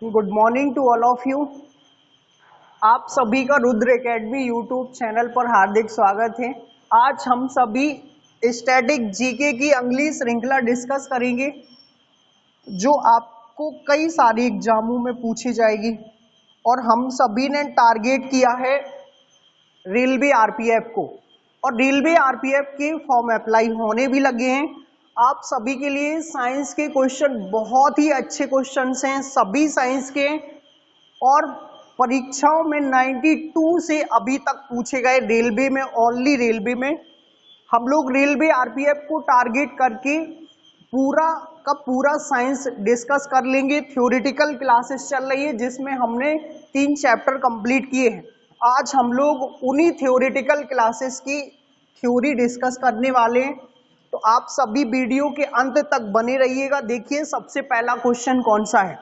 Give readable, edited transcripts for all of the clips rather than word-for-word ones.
Good morning to all of you. आप सभी का रुद्र एकेडमी यूट्यूब चैनल पर हार्दिक स्वागत है। आज हम सभी स्टैटिक जीके की अगली श्रृंखला डिस्कस करेंगे जो आपको कई सारी एग्जामों में पूछी जाएगी और हम सभी ने टारगेट किया है रेलवे आरपीएफ को और रेलवे आरपीएफ के फॉर्म अप्लाई होने भी लगे हैं। आप सभी के लिए साइंस के क्वेश्चन बहुत ही अच्छे क्वेश्चंस हैं, सभी साइंस के, और परीक्षाओं में 92 से अभी तक पूछे गए रेलवे में, ओनली रेलवे में। हम लोग रेलवे आरपीएफ को टारगेट करके पूरा का पूरा साइंस डिस्कस कर लेंगे। थ्योरेटिकल क्लासेस चल रही है जिसमें हमने 3 चैप्टर कंप्लीट किए हैं। आज हम लोग उन्हीं थ्योरेटिकल क्लासेस की थ्योरी डिस्कस करने वाले हैं, तो आप सभी वीडियो के अंत तक बने रहिएगा। देखिए सबसे पहला क्वेश्चन कौन सा है।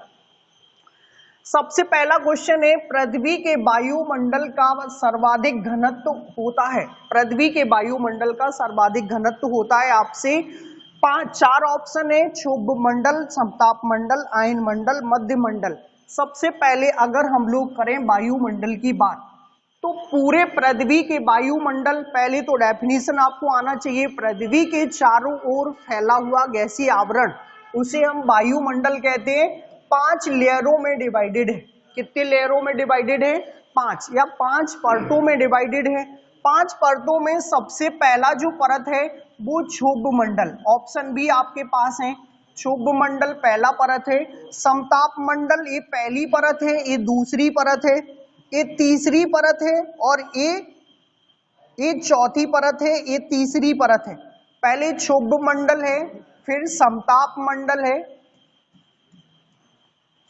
सबसे पहला क्वेश्चन है, पृथ्वी के वायुमंडल का सर्वाधिक घनत्व होता है। पृथ्वी के वायुमंडल का सर्वाधिक घनत्व होता है। आपसे 4 ऑप्शन है, क्षोभ मंडल, समताप मंडल, आयन मंडल, मध्य मंडल। सबसे पहले अगर हम लोग करें वायुमंडल की बात, तो पूरे पृथ्वी के वायुमंडल, पहले तो डेफिनेशन आपको आना चाहिए। पृथ्वी के चारों ओर फैला हुआ गैसीय आवरण, उसे हम वायुमंडल कहते हैं। 5 लेयरों में डिवाइडेड है। कितने लेयरों में डिवाइडेड है? 5 या 5 परतों में डिवाइडेड है। 5 परतों में सबसे पहला जो परत है वो क्षोभ मंडल, ऑप्शन बी आपके पास है। क्षोभ मंडल पहला परत है। समताप मंडल ये पहली परत है, ये दूसरी परत है, ये तीसरी परत है, और ये चौथी परत है, ये तीसरी परत है। पहले क्षोभ मंडल है, फिर समताप मंडल है,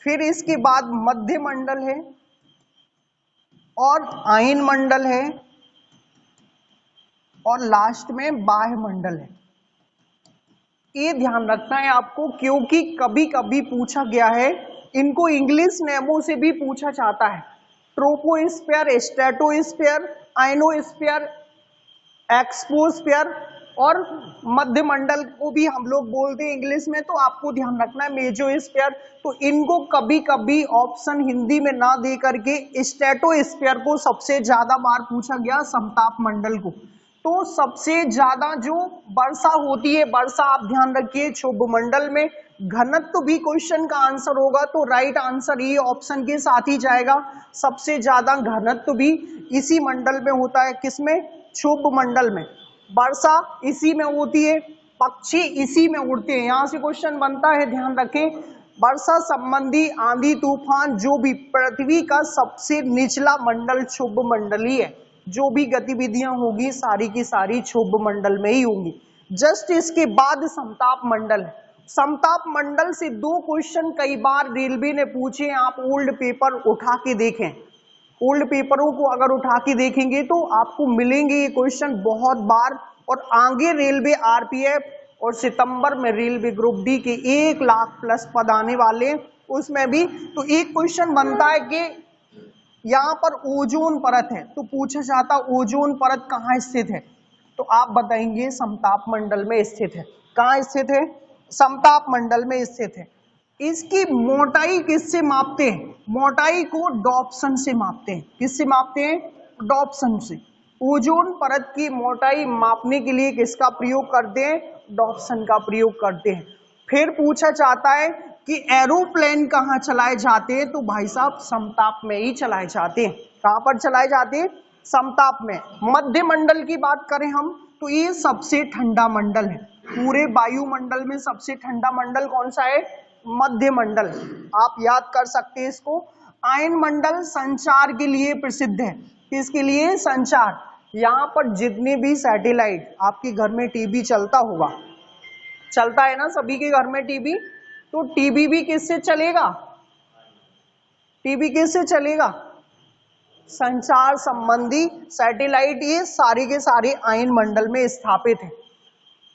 फिर इसके बाद मध्य मंडल है और आयन मंडल है, और लास्ट में बाह्य मंडल है। ये ध्यान रखना है आपको, क्योंकि कभी कभी पूछा गया है, इनको इंग्लिश नेमों से भी पूछा जाता है। ट्रोपोस्फीयर, स्ट्रेटोस्फीयर, आयनोस्फीयर, एक्सोस्फीयर और मध्य मंडल को भी हम लोग बोलते हैं इंग्लिश में। तो आपको ध्यान रखना है मेसोस्फीयर। तो इनको कभी कभी ऑप्शन हिंदी में ना दे करके स्ट्रेटोस्फीयर को सबसे ज्यादा बार पूछा गया, समताप मंडल को। तो सबसे ज्यादा जो वर्षा होती है, वर्षा आप ध्यान रखिए क्षोभ मंडल में। घनत्व भी क्वेश्चन का आंसर होगा, तो राइट आंसर ये ऑप्शन के साथ ही जाएगा। सबसे ज्यादा घनत्व भी इसी मंडल में होता है। किसमें? क्षोभ मंडल में। वर्षा इसी में होती है, पक्षी इसी में उड़ते हैं। यहां से क्वेश्चन बनता है, ध्यान रखें, वर्षा संबंधी आंधी तूफान जो भी, पृथ्वी का सबसे निचला मंडल क्षोभ मंडल ही है। जो भी गतिविधियां होगी सारी की सारी क्षोभ मंडल में ही होंगी। जस्ट इसके बाद समताप मंडल है। समताप मंडल से 2 क्वेश्चन कई बार रेलवे ने पूछे। आप ओल्ड पेपर उठा के देखें, ओल्ड पेपरों को अगर उठा के देखेंगे तो आपको मिलेंगे ये क्वेश्चन बहुत बार। और आगे रेलवे आरपीएफ और सितंबर में रेलवे ग्रुप डी के 1 लाख प्लस पद आने वाले, उसमें भी तो एक क्वेश्चन बनता है कि यहाँ पर ओजोन परत है, तो पूछा जाता ओजोन परत कहाँ स्थित है, तो आप बताएंगे समताप मंडल में स्थित है। कहाँ स्थित है? समताप मंडल में स्थित है। इसकी मोटाई किससे मापते हैं? मोटाई को डॉप्सन से मापते हैं। किससे मापते हैं? डॉप्सन से। ओजोन परत की मोटाई मापने के लिए किसका प्रयोग करते हैं? डॉप्सन का प्रयोग करते हैं। फिर पूछा जाता है कि एरोप्लेन कहाँ चलाए जाते हैं, तो भाई साहब समताप में ही चलाए जाते हैं। कहाँ पर चलाए जाते हैं? समताप में। मध्य मंडल की बात करें हम, तो ये सबसे ठंडा मंडल है। पूरे वायुमंडल में सबसे ठंडा मंडल कौन सा है? मध्य मंडल। आप याद कर सकते हैं इसको। आयन मंडल संचार के लिए प्रसिद्ध है। किसके लिए? संचार। यहाँ पर जितने भी सैटेलाइट, आपके घर में टीवी चलता होगा, चलता है ना सभी के घर में टीवी, तो टीवी भी किससे चलेगा? टीवी किससे चलेगा? संचार संबंधी सैटेलाइट, ये सारे के सारे आयन मंडल में स्थापित है।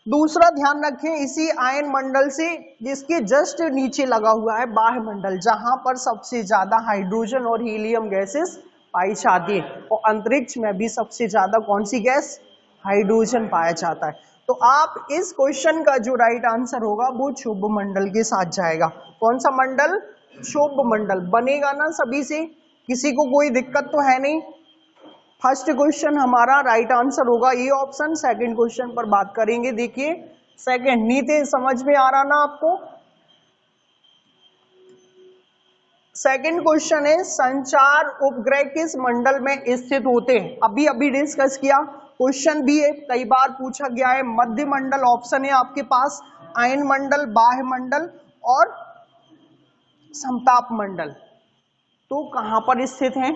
दूसरा ध्यान रखें, इसी आयन मंडल से जिसके जस्ट नीचे लगा हुआ है बाह्य मंडल, जहां पर सबसे ज्यादा हाइड्रोजन और हीलियम गैसेस पाई जाती है। और अंतरिक्ष में भी सबसे ज्यादा कौन सी गैस? हाइड्रोजन पाया जाता है। तो आप इस क्वेश्चन का जो राइट आंसर होगा वो क्षोभ मंडल के साथ जाएगा। कौन सा मंडल? क्षोभ मंडल बनेगा ना सभी से, किसी को कोई दिक्कत तो है नहीं। फर्स्ट क्वेश्चन हमारा राइट आंसर होगा ये ऑप्शन। सेकंड क्वेश्चन पर बात करेंगे। देखिए सेकंड, नीचे समझ में आ रहा ना आपको? सेकंड क्वेश्चन है संचार उपग्रह किस मंडल में स्थित होते हैं? अभी अभी डिस्कस किया, क्वेश्चन भी है, कई बार पूछा गया है। मध्य मंडल ऑप्शन है आपके पास, आयन मंडल, बाह्य मंडल और समताप मंडल। तो कहां पर स्थित हैं?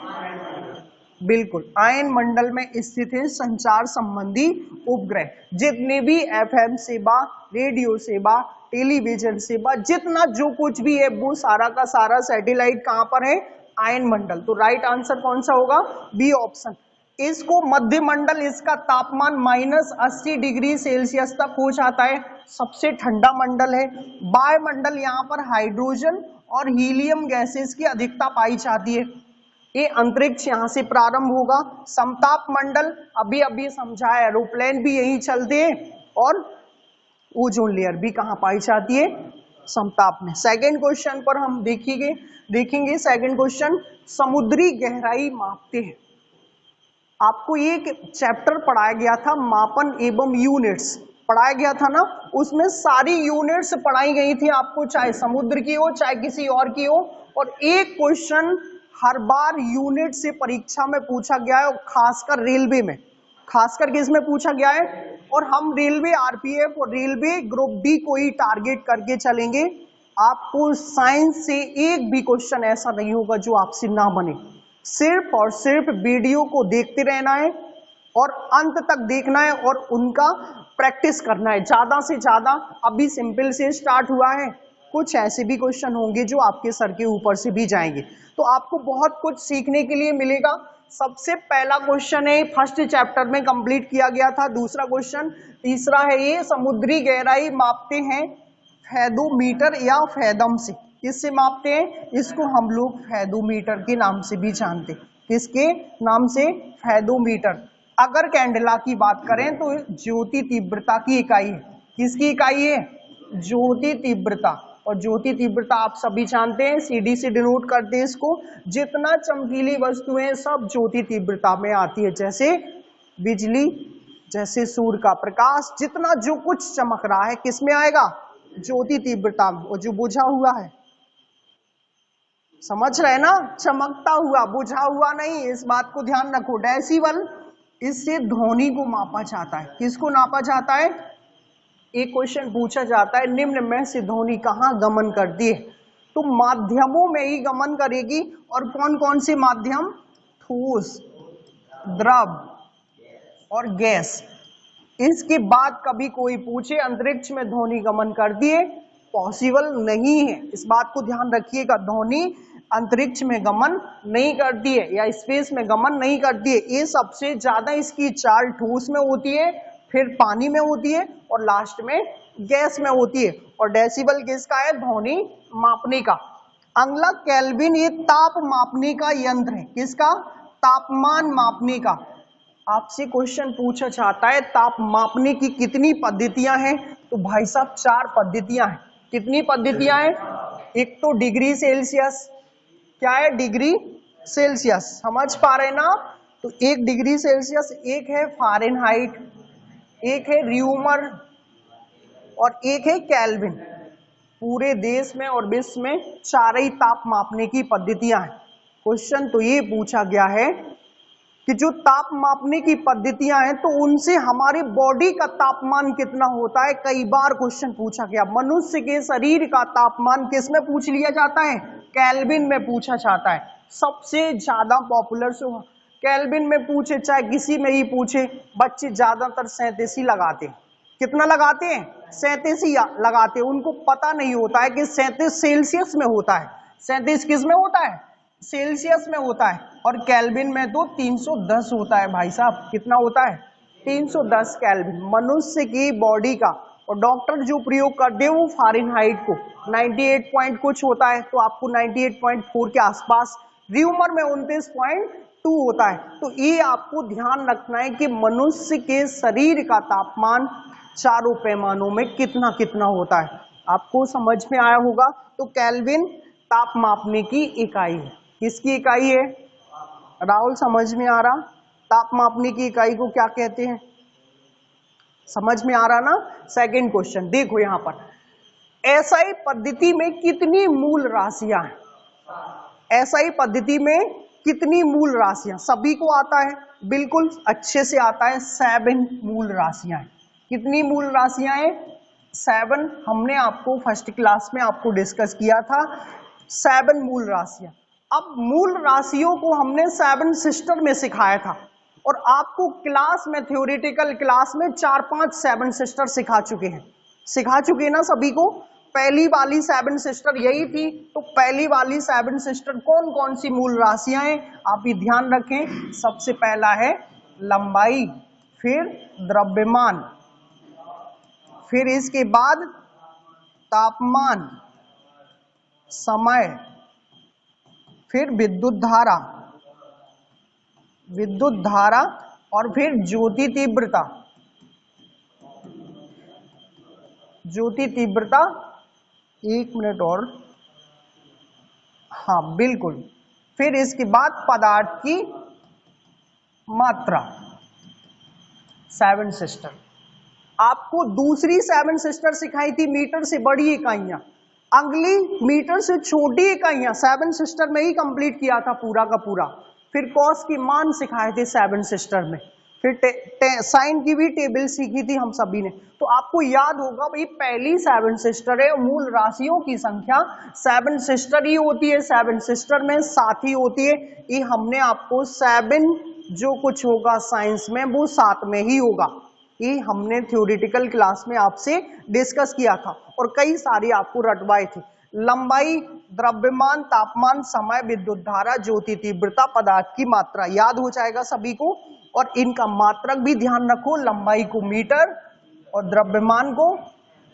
बिल्कुल आयन मंडल में स्थित है संचार संबंधी उपग्रह। जितने भी एफएम सेवा, रेडियो सेवा, टेलीविजन सेवा, जितना जो कुछ भी है वो सारा का सारा सैटेलाइट कहां पर है? आयन मंडल। तो राइट आंसर कौन सा होगा? B option. इसको मध्य मंडल, इसका तापमान -80 डिग्री सेल्सियस तक हो जाता है, सबसे ठंडा मंडल है। वायुमंडल, यहाँ पर हाइड्रोजन और हीलियम गैसेस की अधिकता पाई जाती है। ये अंतरिक्ष यहाँ से प्रारंभ होगा। समताप मंडल अभी अभी समझाया, एरोप्लेन भी यही चलते हैं और ओजोन लेयर भी कहाँ पाई जाती है? समताप में। सेकंड क्वेश्चन पर हम देखेंगे सेकंड क्वेश्चन, समुद्री गहराई मापते हैं। आपको एक चैप्टर पढ़ाया गया था मापन एवं यूनिट्स पढ़ाया गया था ना, उसमें सारी यूनिट्स पढ़ाई गई थी आपको, चाहे समुद्र की हो चाहे किसी और की हो। और एक क्वेश्चन हर बार यूनिट से परीक्षा में पूछा गया है, खासकर रेलवे में, खासकर किस में पूछा गया है? और हम रेलवे आरपीएफ और रेलवे ग्रुप डी को ही टारगेट करके चलेंगे। आपको साइंस से एक भी क्वेश्चन ऐसा नहीं होगा जो आपसे ना बने। सिर्फ और सिर्फ वीडियो को देखते रहना है और अंत तक देखना है और उनका प्रैक्टिस करना है ज्यादा से ज्यादा। अभी सिंपल से स्टार्ट हुआ है, कुछ ऐसे भी क्वेश्चन होंगे जो आपके सर के ऊपर से भी जाएंगे, तो आपको बहुत कुछ सीखने के लिए मिलेगा। सबसे पहला क्वेश्चन है, फर्स्ट चैप्टर में कंप्लीट किया गया था। दूसरा क्वेश्चन, तीसरा है ये, समुद्री गहराई मापते हैं फैदोमीटर या फैदम से। किससे मापते हैं? इसको हम लोग फैदोमीटर के नाम से भी जानते हैं। किसके नाम से? फैदोमीटर। अगर कैंडेला की बात करें तो ज्योति तीव्रता की इकाई है। किसकी इकाई है? ज्योति तीव्रता। और ज्योति तीव्रता आप सभी जानते हैं, सीडी से डिनोट करते हैं इसको। जितना चमकीली वस्तुएं सब ज्योति तीव्रता में आती है, जैसे बिजली, जैसे सूर्य का प्रकाश, जितना जो कुछ चमक रहा है किस में आएगा? ज्योति तीव्रता में। और जो बुझा हुआ है, समझ रहे ना, चमकता हुआ, बुझा हुआ नहीं, इस बात को ध्यान रखो। डेसिबल, इससे ध्वनि को मापा जाता है। किसको नापा जाता है? एक क्वेश्चन पूछा जाता है, निम्न में से ध्वनि कहाँ गमन करती है? तो माध्यमों में ही गमन करेगी। और कौन कौन से माध्यम? ठोस, द्रव और गैस। इसके बाद कभी कोई पूछे अंतरिक्ष में ध्वनि गमन करती है? पॉसिबल नहीं है, इस बात को ध्यान रखिएगा। ध्वनि अंतरिक्ष में गमन नहीं करती है या स्पेस में गमन नहीं करती है। ये सबसे ज्यादा इसकी चाल ठोस में होती है, फिर पानी में होती है और लास्ट में गैस में होती है। और डेसिबल किसका है? ध्वनि मापने का। अगला केल्विन, ये ताप मापने का यंत्र है। किसका? तापमान मापने का। आपसे क्वेश्चन पूछा जाता है ताप मापने की कितनी पद्धतियां हैं? तो भाई साहब 4 पद्धतियां हैं। कितनी पद्धतियां हैं? एक तो डिग्री सेल्सियस, क्या है? डिग्री सेल्सियस, समझ पा रहे ना? तो 1 डिग्री सेल्सियस, एक है फ़ारेनहाइट, एक है र्यूमर और एक है केल्विन। पूरे देश में और विश्व में 4 ही ताप मापने की पद्धतियां हैं। क्वेश्चन तो ये पूछा गया है कि जो ताप मापने की पद्धतियां हैं तो उनसे हमारे बॉडी का तापमान कितना होता है। कई बार क्वेश्चन पूछा गया। मनुष्य के शरीर का तापमान किस में पूछ लिया जाता है? केल्विन में पूछा जाता है। सबसे ज्यादा पॉपुलर से केल्विन में पूछे, चाहे किसी में ही पूछे, बच्चे ज्यादातर 37 लगाते हैं। कितना लगाते हैं? 37 लगाते हैं। उनको पता नहीं होता है कि 37 सेल्सियस में होता है। 37 किस में होता है? सेल्सियस में होता है। और केल्विन में तो 310 होता है भाई साहब। कितना होता है? 310 केल्विन मनुष्य की बॉडी का। और डॉक्टर जो प्रयोग करते हैं वो फ़ारेनहाइट को 98 पॉइंट कुछ होता है, तो आपको 98.4 के आसपास। र्यूमर में 29.2 होता है। तो ये आपको ध्यान रखना है कि मनुष्य के शरीर का तापमान चारों पैमानों में कितना कितना होता है। आपको समझ में आया होगा। तो केल्विन ताप मापने की इकाई है। किसकी इकाई है राहुल, समझ में आ रहा? ताप मापने की इकाई को क्या कहते हैं, समझ में आ रहा ना? सेकंड क्वेश्चन देखो यहां पर, एसआई पद्धति में कितनी मूल राशियां हैं? एसआई पद्धति में कितनी मूल राशियां? सभी को आता है, बिल्कुल अच्छे से आता है। 7 मूल राशियां हैं। कितनी मूल राशियां हैं? 7। हमने आपको फर्स्ट क्लास में आपको डिस्कस किया था 7 मूल राशियां। अब मूल राशियों को हमने 7 सिस्टर में सिखाया था और आपको क्लास में थ्योरेटिकल क्लास में 4-5 7 सिस्टर सिखा चुके हैं ना सभी को। पहली वाली 7 सिस्टर यही थी, तो पहली वाली 7 सिस्टर कौन कौन सी मूल राशियां हैं आप भी ध्यान रखें। सबसे पहला है लंबाई, फिर द्रव्यमान, फिर इसके बाद तापमान, समय, फिर विद्युत धारा और फिर ज्योति तीव्रता। 1 मिनट और, हाँ बिल्कुल। फिर इसके बाद पदार्थ की मात्रा। 7 सिस्टर। आपको दूसरी 7 सिस्टर सिखाई थी मीटर से बड़ी इकाइयां, अगली मीटर से छोटी इकाइयां 7 सिस्टर में ही कंप्लीट किया था पूरा का पूरा। फिर कॉस के मान सिखाए थे 7 सिस्टर में, फिर साइन की भी टेबल सीखी थी हम सभी ने। तो आपको याद होगा भाई पहली 7 सिस्टर है, मूल राशियों की संख्या 7 सिस्टर ही होती है, 7 सिस्टर में 7 ही होती है। ये हमने आपको 7 जो कुछ होगा साइंस में वो 7 में ही होगा, ये हमने थ्योरेटिकल क्लास में आपसे डिस्कस किया था और कई सारी आपको रटवाए थे। लंबाई, द्रव्यमान, तापमान, समय, विद्युत धारा, ज्योति तीव्रता, पदार्थ की मात्रा याद हो जाएगा सभी को। और इनका मात्रक भी ध्यान रखो, लंबाई को मीटर और द्रव्यमान को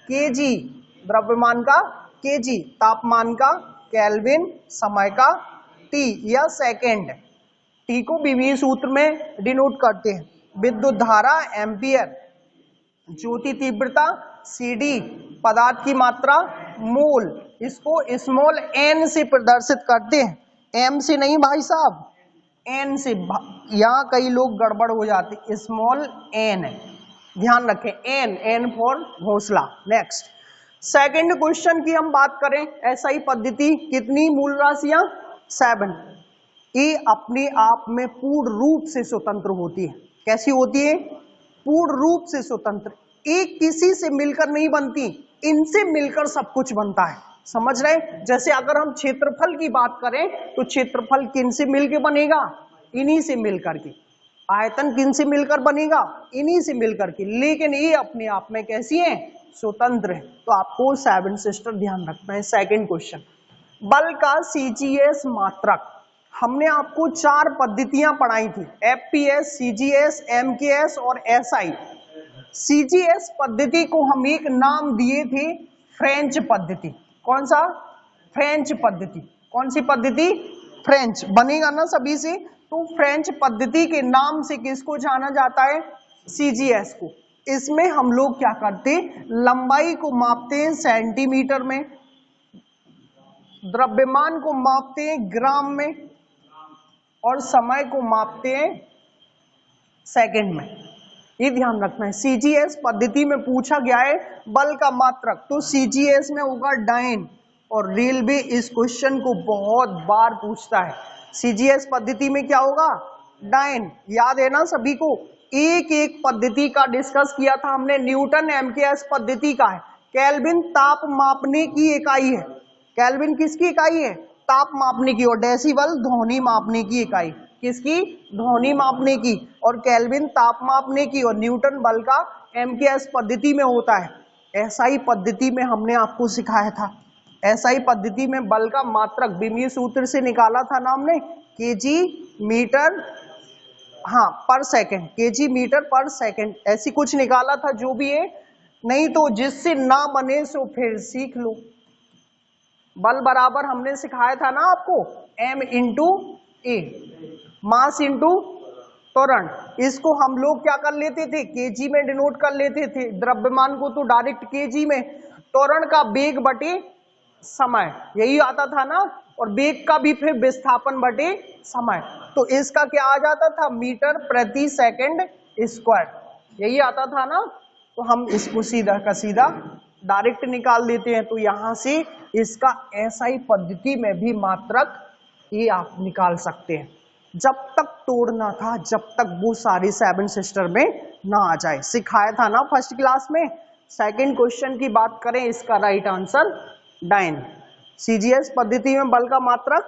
केजी, द्रव्यमान का केजी, तापमान का केल्विन, समय का टी या सेकेंड, टी को बीवीय सूत्र में डिनोट करते हैं, विद्युत धारा एम्पियर, ज्योति तीव्रता सीडी, पदार्थ की मात्रा मोल, इसको स्मॉल एन से प्रदर्शित करते हैं, एम से नहीं भाई साहब, एन से। यहाँ कई लोग गड़बड़ हो जाते, स्मॉल एन है, ध्यान रखें, एन फॉर घोंसला। नेक्स्ट सेकंड क्वेश्चन की हम बात करें, एसआई पद्धति कितनी मूल राशियां? 7। ये अपने आप में पूर्ण रूप से स्वतंत्र होती है। कैसी होती है? पूर्ण रूप से स्वतंत्र, एक किसी से मिलकर नहीं बनती, इनसे मिलकर सब कुछ बनता है। समझ रहे? जैसे अगर हम क्षेत्रफल की बात करें तो क्षेत्रफल किन से मिलकर बनेगा? इन्हीं से मिलकर के। आयतन किन से मिलकर बनेगा? इन्हीं से मिलकर के। लेकिन ये अपने आप में कैसी है? स्वतंत्र है। तो आपको 7 सिस्टर ध्यान रखना है। सेकंड क्वेश्चन, बल का सीजीएस मात्रक। हमने आपको 4 पद्धतियां पढ़ाई थी, एफपीएस, सीजीएस, एमकेएस और एसआई। सीजीएस पद्धति को हम एक नाम दिए थे फ्रेंच पद्धति। कौन सा? फ्रेंच पद्धति। कौन सी पद्धति? फ्रेंच। बनेगा ना सभी से? तो फ्रेंच पद्धति के नाम से किसको जाना जाता है? सीजीएस को। इसमें हम लोग क्या करते, लंबाई को मापते हैं सेंटीमीटर में, द्रव्यमान को मापते हैं ग्राम में और समय को मापते हैं सेकंड में। ये ध्यान रखना है। सीजीएस पद्धति में पूछा गया है बल का मात्रक, तो सीजीएस में होगा डाइन, और रेलवे इस क्वेश्चन को बहुत बार पूछता है। सीजीएस पद्धति में क्या होगा? डाइन। याद है ना सभी को? एक एक पद्धति का डिस्कस किया था हमने। न्यूटन एमकेएस पद्धति का है, केल्विन ताप मापने की इकाई है। केल्विन किसकी इकाई है? ताप मापने की। और डेसिबल ध्वनि मापने की इकाई। किसकी? ध्वनि मापने की। और केल्विन ताप मापने की। और न्यूटन बल का एमकेएस पद्धति में होता है। एसआई पद्धति में हमने आपको सिखाया था, एसआई पद्धति में बल का मात्रक बीमीय सूत्र से निकाला था ना हमने, केजी मीटर, हाँ पर सेकंड, केजी मीटर पर सेकंड, ऐसी कुछ निकाला था। जो भी है, नहीं तो जिससे ना बने सो फिर सीख लो। बल बराबर हमने सिखाया था ना आपको, m इंटू ए, मास इंटू त्वरण। इसको हम लोग क्या कर लेते थे? केजी में डिनोट कर लेते थे। द्रव्यमान को तो डायरेक्ट केजी में, त्वरण का वेग बटे समय, यही आता था ना। और वेग का भी फिर विस्थापन बटे समय, तो इसका क्या आ जाता था, मीटर प्रति सेकंड स्क्वायर, यही आता था ना। तो हम इसको सीधा का सीधा डायरेक्ट निकाल देते हैं। तो यहां से इसका एसआई पद्धति में भी मात्रक ये आप निकाल सकते हैं। जब तक तोड़ना था, जब तक वो सारी 7 सिस्टर में ना आ जाए, सिखाया था ना फर्स्ट क्लास में। सेकंड क्वेश्चन की बात करें, इसका राइट आंसर डाइन। सीजीएस पद्धति में बल का मात्रक,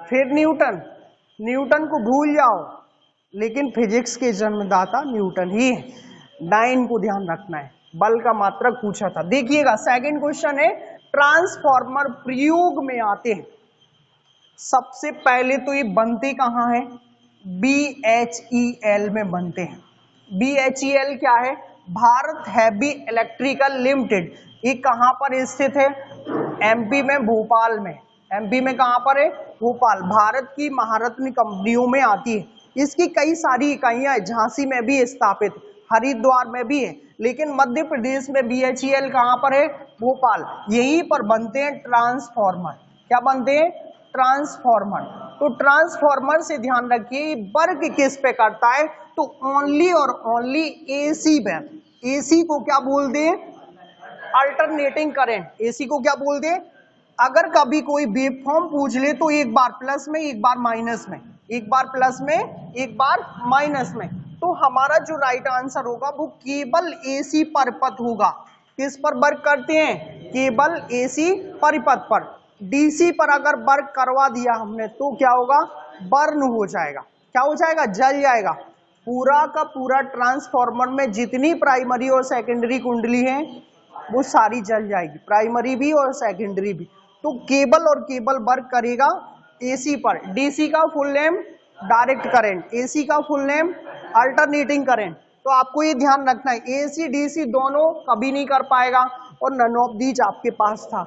फिर न्यूटन, न्यूटन को भूल जाओ, लेकिन फिजिक्स के जन्मदाता न्यूटन ही है। डाइन को ध्यान रखना है, बल का मात्रक पूछा था। देखिएगा सेकंड क्वेश्चन है, ट्रांसफॉर्मर प्रयोग में आते हैं। सबसे पहले तो ये बनते कहाँ है, BHEL में बनते हैं। BHEL क्या है, भारत हैवी इलेक्ट्रिकल लिमिटेड। ये कहाँ पर स्थित है, MP में, भोपाल में। MP में कहाँ पर है, भोपाल। भारत की महारत्न कंपनियों में आती है। इसकी कई सारी इकाइयां झांसी में भी स्थापित, हरिद्वार में भी है, लेकिन मध्य प्रदेश में BHEL कहाँ पर है, भोपाल। यहीं पर बनते हैं ट्रांसफॉर्मर। क्या बनते हैं, ट्रांसफॉर्मर। तो ट्रांसफॉर्मर से ध्यान रखिए वर्क किस पे करता है, तो ओनली और ओनली AC पे। AC को क्या बोलते हैं, अल्टरनेटिंग करंट। AC को क्या बोलते हैं, अगर कभी कोई वेवफॉर्म पूछ ले तो एक बार प्लस में, एक बार माइनस में, एक बार प्लस में, एक बार माइनस में। तो हमारा जो राइट आंसर होगा वो केवल AC परिपथ होगा। किस पर वर्क करते हैं, केवल AC परिपथ पर। DC पर अगर वर्क करवा दिया हमने तो क्या होगा, बर्न हो जाएगा। क्या हो जाएगा, जल जाएगा। पूरा का पूरा ट्रांसफॉर्मर में जितनी प्राइमरी और सेकेंडरी कुंडली है वो सारी जल जाएगी, प्राइमरी भी और सेकेंडरी भी। तो केबल और केबल वर्क करेगा AC पर। DC का full name direct current, AC का फुल नेम अल्टरनेटिंग करंट। तो आपको ये ध्यान रखना है, AC DC दोनों कभी नहीं कर पाएगा, और नन ऑफ दीज आपके पास था।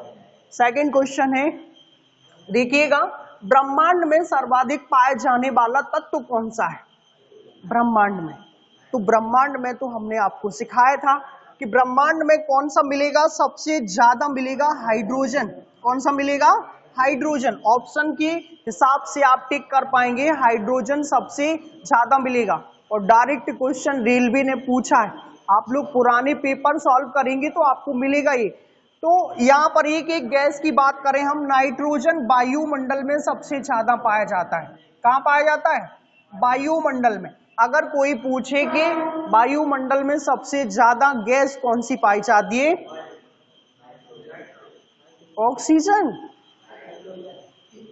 सेकंड क्वेश्चन है, देखिएगा, ब्रह्मांड में सर्वाधिक पाया जाने वाला तत्व कौन सा है, ब्रह्मांड में। तो ब्रह्मांड में तो हमने आपको सिखाया था कि ब्रह्मांड में कौन सा मिलेगा, सबसे ज्यादा मिलेगा हाइड्रोजन। कौन सा मिलेगा, हाइड्रोजन। ऑप्शन के हिसाब से आप टिक कर पाएंगे, हाइड्रोजन सबसे ज्यादा मिलेगा। और डायरेक्ट क्वेश्चन रेलवे ने पूछा है, आप लोग पुराने पेपर सॉल्व करेंगे तो आपको मिलेगा ये। तो यहाँ पर एक एक गैस की बात करें हम, नाइट्रोजन वायुमंडल में सबसे ज्यादा पाया जाता है। कहाँ पाया जाता है, वायुमंडल में। अगर कोई पूछे कि वायुमंडल में सबसे ज्यादा गैस कौन सी पाई जाती है, ऑक्सीजन,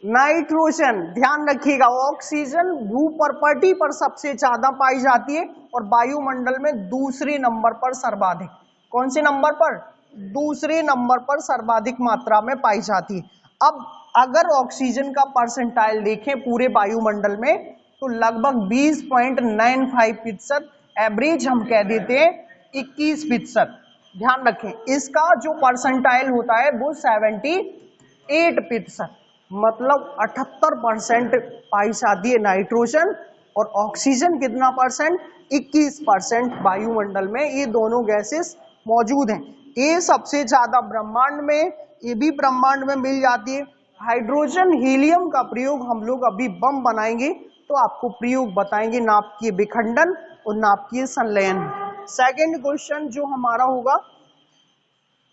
नाइट्रोजन। ध्यान रखिएगा, ऑक्सीजन भू प्रॉपर्टी पर सबसे ज्यादा पाई जाती है और वायुमंडल में दूसरे नंबर पर सर्वाधिक। कौन से नंबर पर, दूसरे नंबर पर सर्वाधिक मात्रा में पाई जाती है। अब अगर ऑक्सीजन का परसेंटाइल देखें पूरे वायुमंडल में तो लगभग 20.95%, एवरेज हम कह देते हैं 21%। ध्यान रखें, इसका जो परसेंटाइल होता है वो 78%, मतलब 78% पाई जाती है नाइट्रोजन, और ऑक्सीजन कितना परसेंट, 21% वायुमंडल में ये दोनों गैसेस मौजूद हैं। ये सबसे ज्यादा ब्रह्मांड में, ये भी ब्रह्मांड में मिल जाती है। हाइड्रोजन हीलियम का प्रयोग हम लोग अभी बम बनाएंगे तो आपको प्रयोग बताएंगे, नाभिकीय विखंडन और नाभिकीय संलयन। सेकंड क्वेश्चन जो हमारा होगा,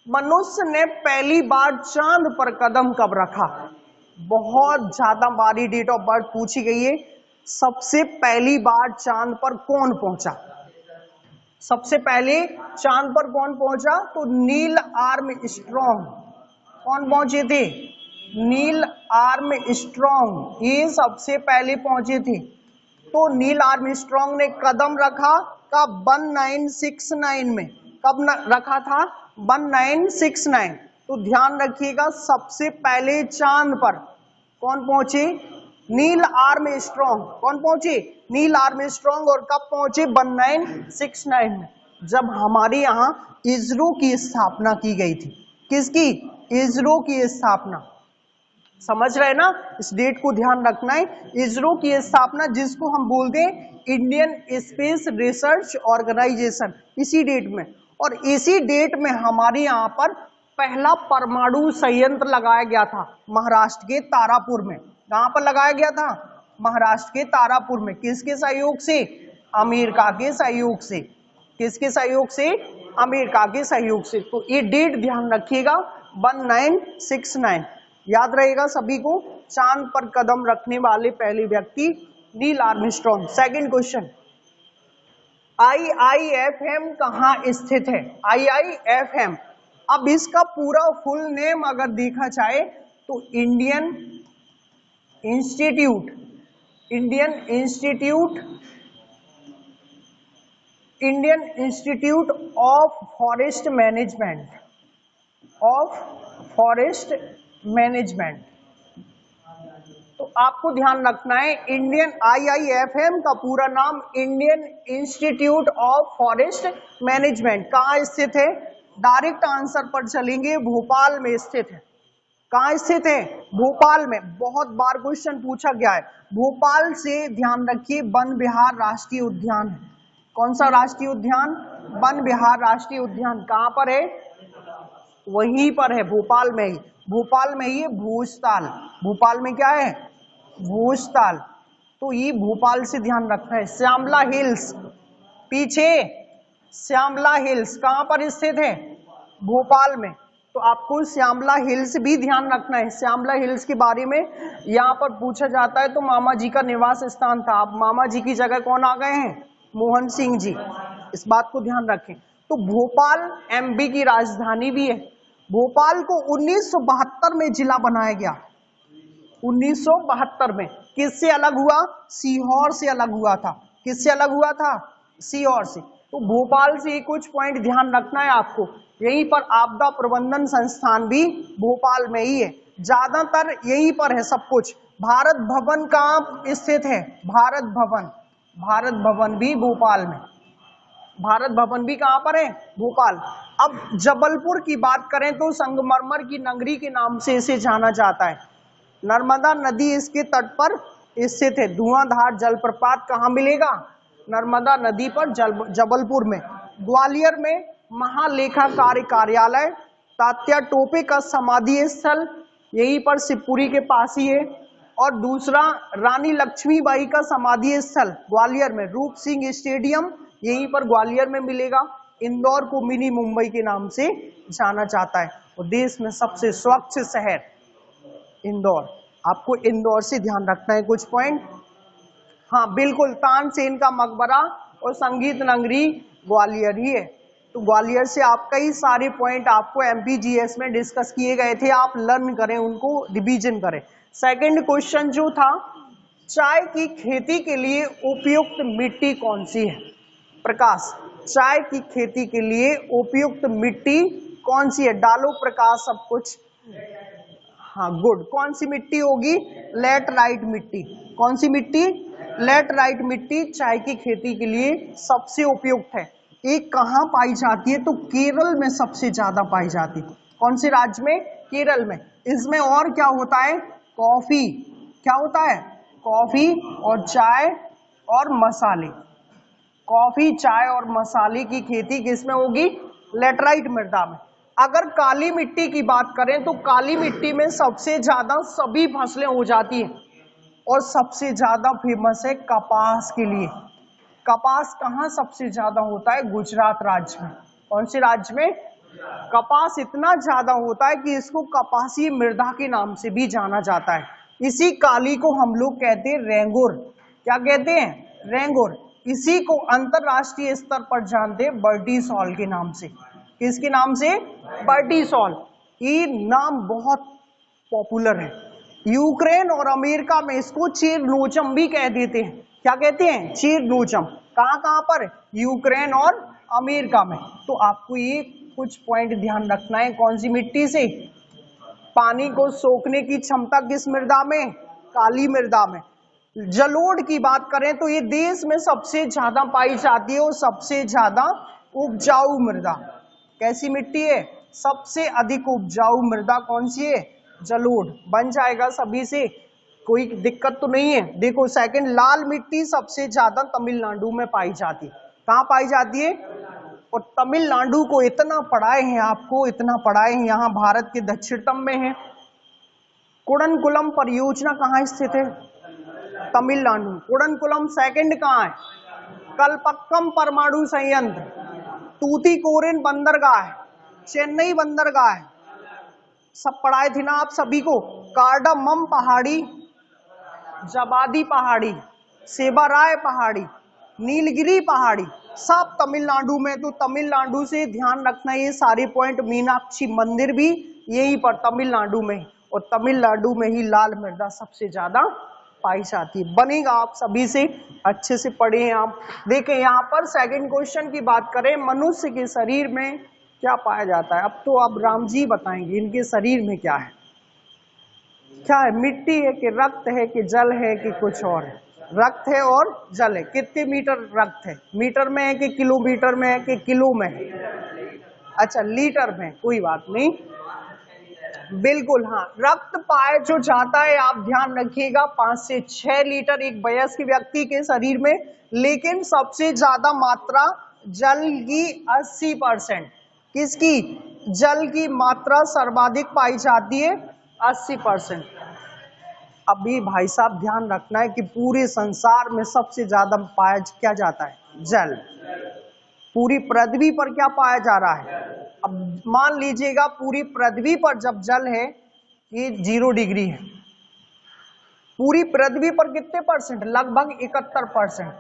मनुष्य ने पहली बार चांद पर कदम कब रखा। बहुत ज्यादा बारी डेट ऑफ बर्थ पूछी गई है। सबसे पहली बार चांद पर कौन पहुंचा, सबसे पहले चांद पर कौन पहुंचा, तो नील आर्मस्ट्रॉन्ग। कौन पहुंचे थे, नील आर्मस्ट्रॉन्ग, ये सबसे पहले पहुंचे थे। तो नील आर्मस्ट्रॉन्ग ने कदम रखा कब, 1969 में। कब रखा था, 1969। तो ध्यान रखिएगा, सबसे पहले चांद पर कौन पहुंचे, नील आर्मस्ट्रॉन्ग। कौन पहुंचे, नील आर्मस्ट्रॉन्ग। और कब पहुंचे, 1969 में, जब हमारे यहाँ इसरो की स्थापना की गई थी। किसकी, इसरो की स्थापना। समझ रहे ना, इस डेट को ध्यान रखना है, इसरो की स्थापना, जिसको हम बोलते हैं इंडियन स्पेस रिसर्च ऑर्गेनाइजेशन, इसी डेट में। और इसी डेट में हमारे यहाँ पर पहला परमाणु संयंत्र लगाया गया था? महाराष्ट्र के तारापुर में। कहां पर लगाया गया था? महाराष्ट्र के तारापुर में। किसके सहयोग से? अमेरिका के सहयोग से। किसके सहयोग से? अमेरिका के सहयोग से। तो ये डेट ध्यान रखिएगा 1969, याद रहेगा सभी को। चांद पर कदम रखने वाले पहले व्यक्ति Neil Armstrong. Second question, IIFM कहाँ स्थित है? IIFM, अब इसका पूरा फुल नेम अगर देखा जाए तो Indian institute of forest management. तो आपको ध्यान रखना है इंडियन IIFM का पूरा नाम Indian institute of forest management. कहाँ स्थित है? डायरेक्ट आंसर पर चलेंगे, भोपाल में स्थित है। कहाँ स्थित है? भोपाल में। बहुत बार क्वेश्चन पूछा गया है। भोपाल से ध्यान रखिए वन विहार राष्ट्रीय उद्यान है। कौन सा राष्ट्रीय उद्यान? वन विहार राष्ट्रीय उद्यान। कहाँ पर है? वहीं पर है, भोपाल में ही। भोपाल में ही भोजताल। भोपाल में क्या है? भोजताल। तो ये भोपाल से ध्यान रखना है। श्यामला हिल्स, पीछे श्यामला हिल्स कहां पर स्थित है? भोपाल में। तो आपको श्यामला हिल्स भी ध्यान रखना है। श्यामला हिल्स के बारे में यहाँ पर पूछा जाता है तो मामा जी का निवास स्थान था। अब मामा जी की जगह कौन आ गए हैं? मोहन सिंह जी। इस बात को ध्यान रखें। तो भोपाल MP की राजधानी भी है। भोपाल को 1972 में जिला बनाया गया। 1972 में। किससे अलग हुआ? सीहोर से अलग हुआ था। किससे अलग हुआ था? सीहोर से। तो भोपाल से कुछ पॉइंट ध्यान रखना है आपको। यहीं पर आपदा प्रबंधन संस्थान भी भोपाल में ही है। ज्यादातर यहीं पर है सब कुछ। भारत भवन कहाँ स्थित है? भारत भवन भी भोपाल में। भारत भवन भी कहां पर है? भोपाल। अब जबलपुर की बात करें तो संगमरमर की नगरी के नाम से इसे जाना जाता है। नर्मदा नदी इसके तट पर स्थित है। धुआंधार जलप्रपात कहाँ मिलेगा? नर्मदा नदी पर जबलपुर में। ग्वालियर में महालेखाकार कार्यालय, तात्या टोपे का समाधि स्थल यहीं पर शिवपुरी के पास ही है। और दूसरा रानी लक्ष्मीबाई का समाधि स्थल ग्वालियर में। रूप सिंह स्टेडियम यहीं पर ग्वालियर में मिलेगा। इंदौर को मिनी मुंबई के नाम से जाना जाता है। और देश में सबसे स्वच्छ शहर इंदौर। आपको इंदौर से ध्यान रखना है कुछ पॉइंट। हाँ बिल्कुल, तानसेन का मकबरा और संगीत नगरी ग्वालियर ही है। तो ग्वालियर से आप कई सारे पॉइंट आपको MPGS में डिस्कस किए गए थे, आप लर्न करें, उनको रिवीजन करें। सेकंड क्वेश्चन जो था, चाय की खेती के लिए उपयुक्त मिट्टी कौन सी है? प्रकाश, चाय की खेती के लिए उपयुक्त मिट्टी कौन सी है? डालो प्रकाश सब कुछ। हाँ गुड। कौन सी मिट्टी होगी? लैटराइट मिट्टी। कौन सी मिट्टी? लैटराइट मिट्टी चाय की खेती के लिए सबसे उपयुक्त है। एक कहाँ पाई जाती है? तो केरल में सबसे ज्यादा पाई जाती है। कौन से राज्य में? केरल में। इसमें और क्या होता है? कॉफी। क्या होता है? कॉफी और चाय और मसाले। कॉफी, चाय और मसाले की खेती किसमें होगी? लैटराइट मृदा में। अगर काली मिट्टी की बात करें तो काली मिट्टी में सबसे ज्यादा सभी फसलें हो जाती है और सबसे ज्यादा फेमस है कपास के लिए। कपास कहाँ सबसे ज्यादा होता है? गुजरात राज्य में। कौन से राज्य में? कपास इतना ज्यादा होता है कि इसको कपासी मृदा के नाम से भी जाना जाता है। इसी काली को हम लोग कहते हैं रेंगुर। क्या कहते हैं? रेंगुर। इसी को अंतरराष्ट्रीय स्तर पर जानते हैं बर्टीसॉल के नाम से। किसके नाम से? बर्टीसॉल। ये नाम बहुत पॉपुलर है। यूक्रेन और अमेरिका में इसको चीरनोचम भी कह देते हैं। क्या कहते हैं? चीरनोचम। कहाँ कहाँ पर? यूक्रेन और अमेरिका में। तो आपको ये कुछ पॉइंट ध्यान रखना है। कौन सी मिट्टी से? पानी को सोखने की क्षमता किस मृदा में? काली मृदा में। जलोढ़ की बात करें तो ये देश में सबसे ज्यादा पाई जाती है और सबसे ज्यादा उपजाऊ मृदा। कैसी मिट्टी है? सबसे अधिक उपजाऊ मृदा कौन सी है? जलोढ़। बन जाएगा सभी से, कोई दिक्कत तो नहीं है। देखो सेकंड, लाल मिट्टी सबसे ज्यादा तमिलनाडु में पाई जाती है। कहाँ पाई जाती है? और तमिलनाडु को इतना पढ़ाए हैं आपको, इतना पढ़ाए हैं, यहाँ भारत के दक्षिणतम में है। कुडनकुलम परियोजना कहाँ स्थित है? तमिलनाडु। कुडनकुलम सेकंड कहाँ है? कलपक्कम परमाणु संयंत्र। तूतीकोरिन बंदरगाह है, चेन्नई बंदरगाह है। सब पढ़ाए थे ना आप सभी को। कार्डामम पहाड़ी, जबादी पहाड़ी, सेबाराय पहाड़ी, नीलगिरी पहाड़ी, सब तमिलनाडु में। तो तमिलनाडु से ध्यान रखना ये सारे पॉइंट। मीनाक्षी मंदिर भी यहीं पर तमिलनाडु में, और तमिलनाडु में ही लाल मृदा सबसे ज्यादा पाई जाती है। बनेगा आप सभी से, अच्छे से पढ़े हैं आप। देखें यहाँ पर सेकंड क्वेश्चन की बात करें, मनुष्य के शरीर में क्या पाया जाता है? अब तो अब राम जी बताएंगे इनके शरीर में क्या है। क्या है? मिट्टी है कि रक्त है कि जल है कि कुछ और है? रक्त है और जल है। कितने मीटर रक्त है? मीटर में है कि किलोमीटर में है कि किलो में है? अच्छा लीटर में, कोई बात नहीं, बिल्कुल हाँ। रक्त पाया जो जाता है, आप ध्यान रखिएगा, 5 से 6 लीटर एक वयस्क व्यक्ति के शरीर में। लेकिन सबसे ज्यादा मात्रा जल की 80%। किसकी? जल की मात्रा सर्वाधिक पाई जाती है 80%। अभी भाई साहब ध्यान रखना है कि पूरे संसार में सबसे ज्यादा पाया क्या जाता है? जल। पूरी पृथ्वी पर क्या पाया जा रहा है? अब मान लीजिएगा पूरी पृथ्वी पर जब जल है ये 0 डिग्री है, पूरी पृथ्वी पर कितने परसेंट? लगभग 71%।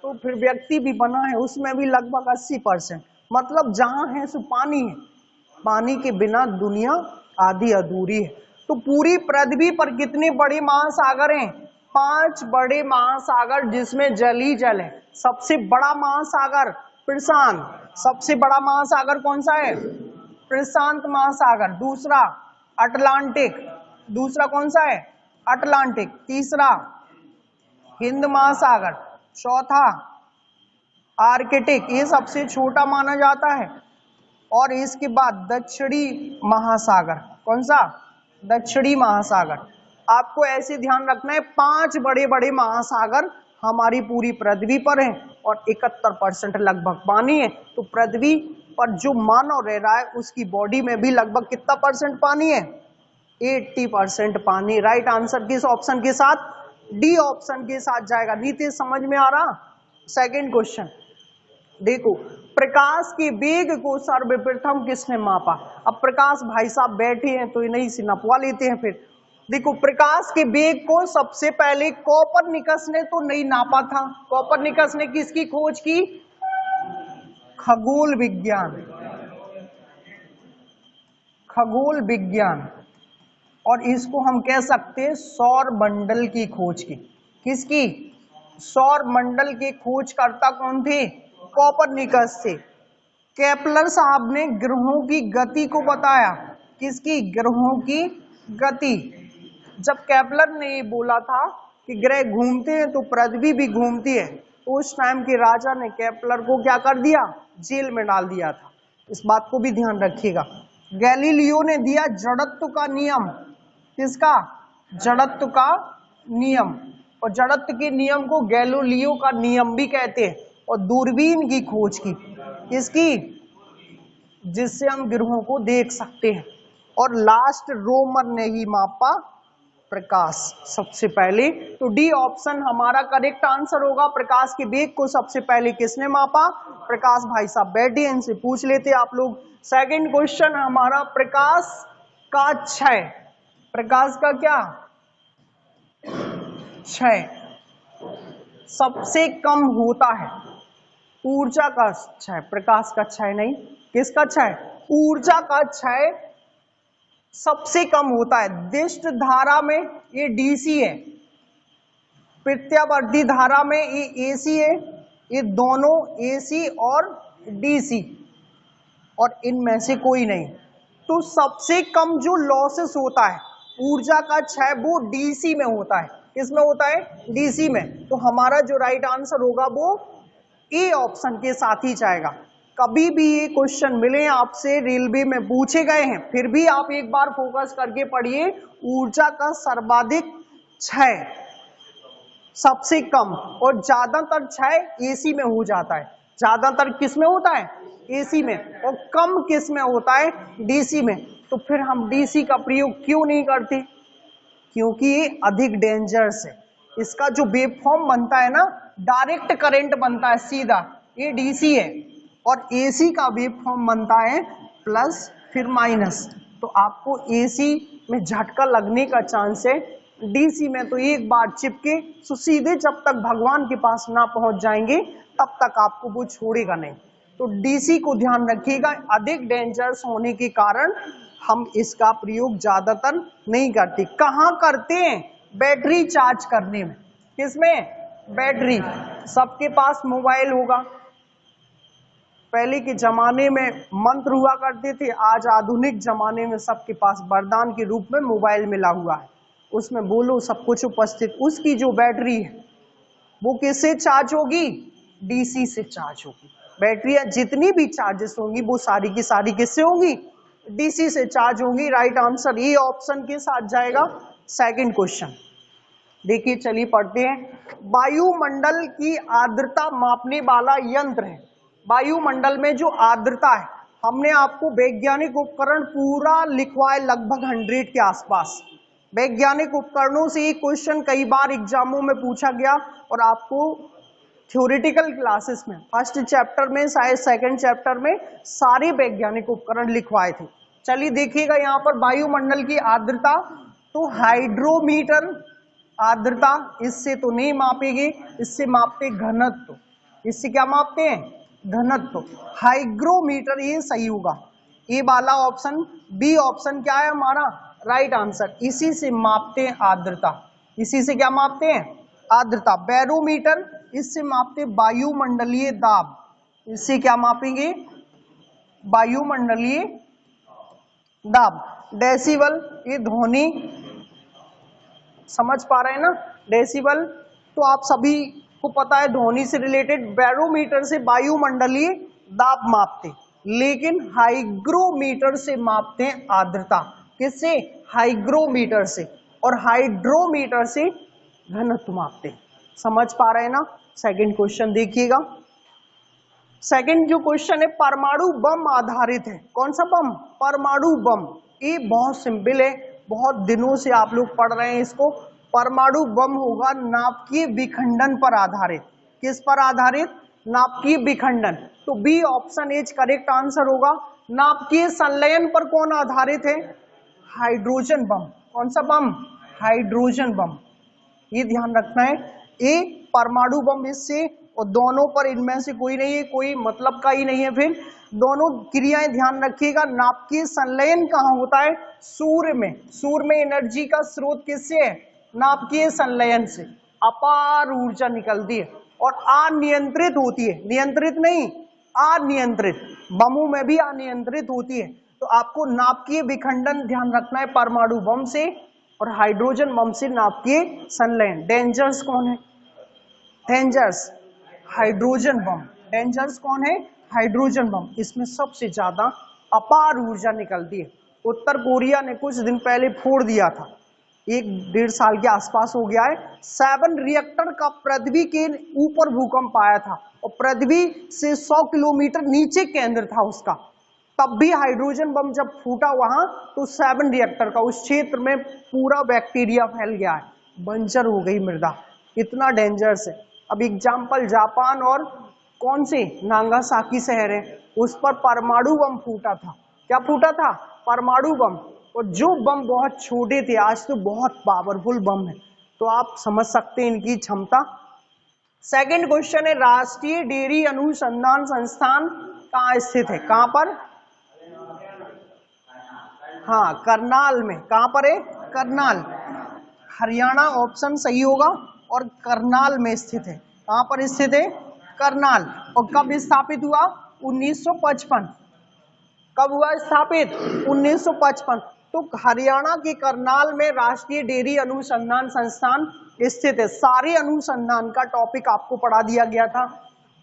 तो फिर व्यक्ति भी बना है उसमें भी लगभग 80%। मतलब जहां है सो पानी है, पानी के बिना दुनिया आधी अधूरी है। तो पूरी पृथ्वी पर कितने बड़े महासागर हैं? 5 बड़े महासागर, जिसमें जल ही जल है। सबसे बड़ा महासागर प्रशांत। सबसे बड़ा महासागर कौन सा है? प्रशांत महासागर। दूसरा अटलांटिक। दूसरा कौन सा है? अटलांटिक। तीसरा हिंद महासागर। चौथा आर्कटिक, ये सबसे छोटा माना जाता है। और इसके बाद दक्षिणी महासागर। कौन सा? दक्षिणी महासागर। आपको ऐसे ध्यान रखना है 5 बड़े बड़े महासागर हमारी पूरी पृथ्वी पर है और 71% लगभग पानी है। तो पृथ्वी पर जो मानव रह रहा है उसकी बॉडी में भी लगभग कितना परसेंट पानी है? 80% पानी। राइट आंसर किस ऑप्शन के साथ? डी ऑप्शन के साथ जाएगा। नीतीश समझ में आ रहा? सेकंड क्वेश्चन देखो, प्रकाश के वेग को सर्वप्रथम किसने मापा? अब प्रकाश भाई साहब बैठे हैं तो इन्हीं से नपवा लेते हैं। फिर देखो, प्रकाश के वेग को सबसे पहले कोपरनिकस ने तो नहीं नापा था। कोपरनिकस ने किसकी खोज की? खगोल विज्ञान। खगोल विज्ञान, और इसको हम कह सकते हैं सौर मंडल की खोज की। किसकी? सौर मंडल के खोजकर्ता कौन थे? कोपरनिकस थे। केपलर साहब ने ग्रहों की गति को बताया। किसकी? ग्रहों की गति। जब केपलर ने ये बोला था कि ग्रह घूमते हैं तो पृथ्वी भी घूमती है, तो उस टाइम के राजा ने केपलर को क्या कर दिया? जेल में डाल दिया था। इस बात को भी ध्यान रखिएगा। गैलीलियो ने दिया जड़त्व का नियम। किसका? जड़त्व का नियम। और जड़त्व के नियम को गैलीलियो का नियम भी कहते हैं। और दूरबीन की खोज की। किसकी? जिससे हम ग्रहों को देख सकते हैं। और लास्ट रोमन ने ही मापा प्रकाश सबसे पहले। तो डी ऑप्शन हमारा करेक्ट आंसर होगा। प्रकाश के वेग को सबसे पहले किसने मापा? प्रकाश भाई साहब बैठे, इनसे पूछ लेते आप लोग। सेकंड क्वेश्चन हमारा, प्रकाश का क्षय। प्रकाश का क्या? क्षय सबसे कम होता है। ऊर्जा का क्षय, प्रकाश का क्षय नहीं। किसका क्षय? ऊर्जा का क्षय सबसे कम होता है। दिष्ट धारा में ये डीसी है, प्रत्यावर्ती धारा में ये एसी है। ये दोनों एसी और डीसी, और इनमें से कोई नहीं। तो सबसे कम जो लॉसेस होता है ऊर्जा का क्षय, वो डीसी में होता है। किसमें होता है? डीसी में। तो हमारा जो राइट आंसर होगा वो ए ऑप्शन के साथ ही जाएगा। कभी भी ये क्वेश्चन मिले आपसे, रेलवे में पूछे गए हैं, फिर भी आप एक बार फोकस करके पढ़िए। ऊर्जा का सर्वाधिक क्षय सबसे कम, और ज्यादातर क्षय एसी में हो जाता है। ज्यादातर किस में होता है? एसी में, और कम किस में होता है, डीसी में। तो फिर हम डीसी का प्रयोग क्यों नहीं करते, क्योंकि ये अधिक डेंजरस है। इसका जो वेव फॉर्म बनता है ना, डायरेक्ट करंट बनता है सीधा, ये डीसी है, और एसी का वेव फॉर्म बनता है प्लस फिर माइनस। तो आपको एसी में झटका लगने का चांस है, डीसी में तो एक बार चिपके तो सीधे जब तक भगवान के पास ना पहुंच जाएंगे तब तक आपको वो छोड़ेगा नहीं। तो डीसी को ध्यान रखिएगा, अधिक डेंजरस होने के कारण हम इसका प्रयोग ज्यादातर नहीं करते। कहाँ करते हैं, बैटरी चार्ज करने में। किसमें, बैटरी। सबके पास मोबाइल होगा, पहले के जमाने में मंत्र हुआ करते थे, आज आधुनिक जमाने में सबके पास वरदान के रूप में मोबाइल मिला हुआ है, उसमें बोलो सब कुछ उपस्थित। उसकी जो बैटरी है वो किससे चार्ज होगी, डीसी से चार्ज होगी। बैटरियां जितनी भी चार्जेस होंगी वो सारी की सारी किससे होंगी, डीसी से चार्ज होंगी। राइट आंसर ये ऑप्शन के साथ जाएगा। सेकंड क्वेश्चन देखिए, चलिए पढ़ते हैं। वायुमंडल की आर्द्रता मापने वाला यंत्र है। वायुमंडल में जो आर्द्रता है, हमने आपको वैज्ञानिक उपकरण पूरा लिखवाए लगभग 100 के आसपास। वैज्ञानिक उपकरणों से ये क्वेश्चन कई बार एग्जामों में पूछा गया, और आपको थ्योरेटिकल क्लासेस में फर्स्ट चैप्टर में शायद सेकंड चैप्टर में सारे वैज्ञानिक उपकरण लिखवाए थे। चलिए देखिएगा यहाँ पर वायुमंडल की आर्द्रता, तो हाइड्रोमीटर आर्द्रता इससे तो नहीं मापेंगे, इससे मापते घनत्व। इससे क्या मापते हैं, घनत्व। हाइग्रोमीटर ये सही होगा, ये वाला ऑप्शन, बी ऑप्शन क्या है हमारा राइट आंसर। इसी से मापते हैं आर्द्रता, इसी से क्या मापते हैं, आर्द्रता। बैरोमीटर इससे मापते वायुमंडलीय दाब, इससे क्या मापेंगे, वायुमंडलीय दाब। डेसिबल ये ध्वनि, समझ पा रहे हैं ना, डेसिबल तो आप सभी को पता है ध्वनि से रिलेटेड। बैरोमीटर से वायुमंडलीय दाब मापते, लेकिन हाइग्रोमीटर से मापते हैं आर्द्रता। किससे, हाइग्रोमीटर से, और हाइड्रोमीटर से घनत्व मापते हैं। समझ पा रहे हैं ना। सेकंड क्वेश्चन देखिएगा। सेकंड जो क्वेश्चन है परमाणु बम आधारित है। कौन सा बम, परमाणु बम। ये बहुत सिंपल है, बहुत दिनों से आप लोग पढ़ रहे हैं इसको। परमाणु बम होगा नाभिकीय विखंडन पर आधारित। किस पर आधारित, नाभिकीय विखंडन। तो B option is correct answer होगा। नाभिकीय संलयन पर कौन आधारित है, हाइड्रोजन बम। कौन सा बम, हाइड्रोजन बम। ये ध्यान रखना है, ये परमाणु बम इससे, और दोनों पर इनमें से कोई नहीं है, कोई मतलब का ही नहीं है। फिर दोनों क्रियाएं ध्यान रखिएगा। नाभिकीय संलयन कहाँ होता है, सूर्य में। सूर्य में एनर्जी का स्रोत किससे है, नाभिकीय संलयन से। अपार ऊर्जा निकलती है और अनियंत्रित होती है, नियंत्रित नहीं, अनियंत्रित। बमों में भी अनियंत्रित होती है। तो आपको नाभिकीय विखंडन ध्यान रखना है परमाणु बम से, और हाइड्रोजन बम से नाभिकीय संलयन। डेंजर्स कौन है, डेंजर्स हाइड्रोजन बम। डेंजर्स कौन है, हाइड्रोजन बम। इसमें सबसे ज्यादा अपार ऊर्जा निकलती है। उत्तर कोरिया ने कुछ दिन पहले फोड़ दिया था, 1-1.5 साल के आसपास हो गया है। 7 रिएक्टर का पृथ्वी के ऊपर भूकंप आया था, और पृथ्वी से 100 किलोमीटर नीचे केंद्र था उसका। तब भी हाइड्रोजन बम जब फूटा वहां, तो 7 रिएक्टर का उस क्षेत्र में पूरा बैक्टीरिया फैल गया है, बंजर हो गई मृदा। इतना डेंजरस है। अब एग्जाम्पल जापान और कौन से, नागासाकी शहर है, उस पर परमाणु बम फूटा था। क्या फूटा था, परमाणु बम। और जो बम बहुत छोटे थे, आज तो बहुत पावरफुल बम है। तो आप समझ सकते हैं इनकी क्षमता। सेकंड क्वेश्चन है राष्ट्रीय डेयरी अनुसंधान संस्थान कहाँ स्थित है, कहाँ पर, हाँ करनाल में। कहाँ पर है, करनाल, हरियाणा ऑप्शन सही होगा, और करनाल में स्थित है। कहाँ पर स्थित है, करनाल। और कब स्थापित हुआ, 1955। कब हुआ स्थापित, 1955। तो हरियाणा के करनाल में राष्ट्रीय डेयरी अनुसंधान संस्थान स्थित है। सारे अनुसंधान का टॉपिक आपको पढ़ा दिया गया था।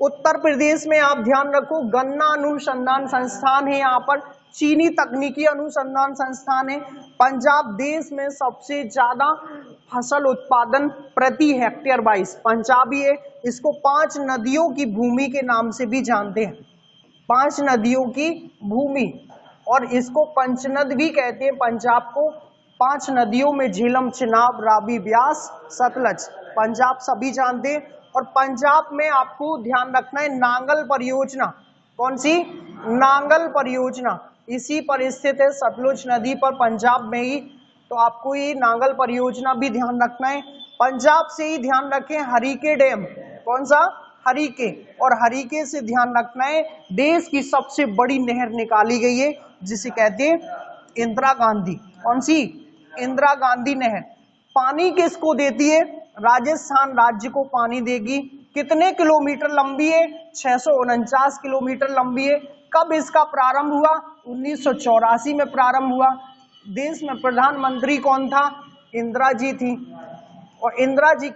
उत्तर प्रदेश में आप ध्यान रखो गन्ना अनुसंधान संस्थान है, यहाँ पर चीनी तकनीकी अनुसंधान संस्थान है। पंजाब देश में सबसे ज्यादा फसल उत्पादन प्रति हेक्टेयर वाइज पंजाब ही है। इसको 5 नदियों की भूमि के नाम से भी जानते हैं। 5 नदियों की भूमि, और इसको पंचनद भी कहते हैं। पंजाब को 5 नदियों में झेलम, चिनाब, रावी, ब्यास, सतलज, पंजाब सभी जानते हैं। और पंजाब में आपको ध्यान रखना है नांगल परियोजना। कौन सी? नांगल परियोजना इसी पर स्थित है, सतलुज नदी पर, पंजाब में ही। तो आपको ये नांगल परियोजना भी ध्यान रखना है। पंजाब से ही ध्यान रखें हरिके डैम। कौन सा? हरिके। और हरिके से ध्यान रखना है देश की सबसे बड़ी नहर निकाली गई है जिसे कहते हैं इंदिरा गांधी। कौन सी? इंदिरा गांधी नहर। पानी किसको देती है? राजस्थान राज्य को पानी देगी। कितने किलोमीटर लंबी है? 649 किलोमीटर लंबी है। कब इसका प्रारंभ हुआ? 1984 में प्रारंभ हुआ। देश में प्रधानमंत्री कौन था? इंदिरा जी थी। और इंदिरा जी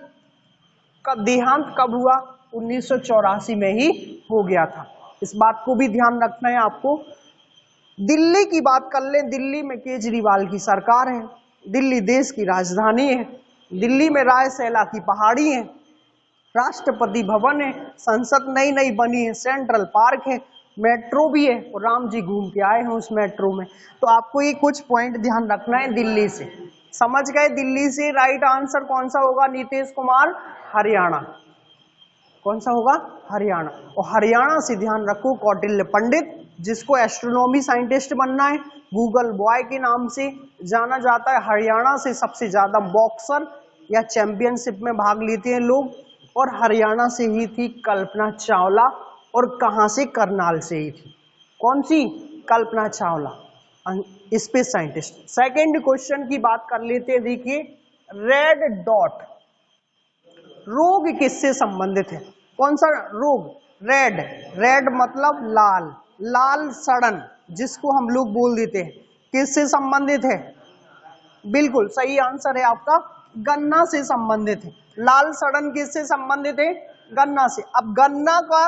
का देहांत कब हुआ? 1984 में ही हो गया था। इस बात को भी ध्यान रखना है आपको। दिल्ली की बात कर लें। दिल्ली में केजरीवाल की सरकार है। दिल्ली देश की राजधानी है। दिल्ली में रायसेला की पहाड़ी है, राष्ट्रपति भवन है, संसद नई नई बनी है, सेंट्रल पार्क है, मेट्रो भी है, और राम जी घूम के आए हैं उस मेट्रो में। तो आपको ये कुछ पॉइंट ध्यान रखना है दिल्ली से। समझ गए? दिल्ली से राइट आंसर कौन सा होगा नीतीश कुमार? हरियाणा। कौन सा होगा? हरियाणा। और हरियाणा से ध्यान रखो कौटिल्य पंडित, जिसको एस्ट्रोनॉमी साइंटिस्ट बनना है, गूगल बॉय के नाम से जाना जाता है। हरियाणा से सबसे ज्यादा बॉक्सर या चैंपियनशिप में भाग लेते हैं लोग। और हरियाणा से ही थी कल्पना चावला। और कहां से? करनाल से ही थी। कौन सी? Kalpana Chawla, space scientist. Second question की बात कर लेते हैं। देखिए, रेड डॉट रोग किससे संबंधित है? कौन सा रोग? रेड। रेड मतलब लाल, लाल सड़न जिसको हम लोग बोल देते हैं, किससे संबंधित है? बिल्कुल सही आंसर है आपका, गन्ना से संबंधित है। लाल सड़न किससे संबंधित है? गन्ना से। अब गन्ना का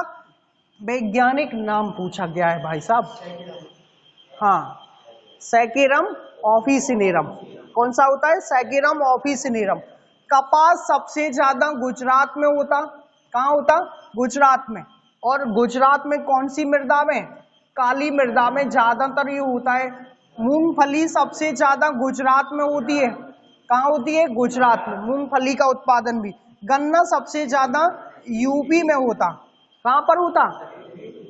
वैज्ञानिक नाम पूछा गया है भाई साहब। हाँ, सैकेरम ऑफिसिनेरम। कौन सा होता है? Saccharum officinarum. कपास सबसे ज्यादा गुजरात में होता। कहाँ होता? गुजरात में। और गुजरात में कौन सी मृदा में? काली मृदा में ज्यादातर ये होता है। मूंगफली सबसे ज्यादा गुजरात में होती है। कहाँ होती है? गुजरात में, मूंगफली का उत्पादन भी। गन्ना सबसे ज्यादा यूपी में होता। कहाँ पर होता?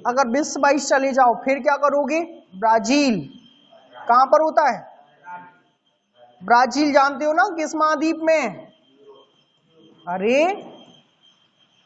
अगर 20-22 चले जाओ फिर क्या करोगे? ब्राजील। कहाँ पर होता है? ब्राजील जानते हो ना किस महाद्वीप में? अरे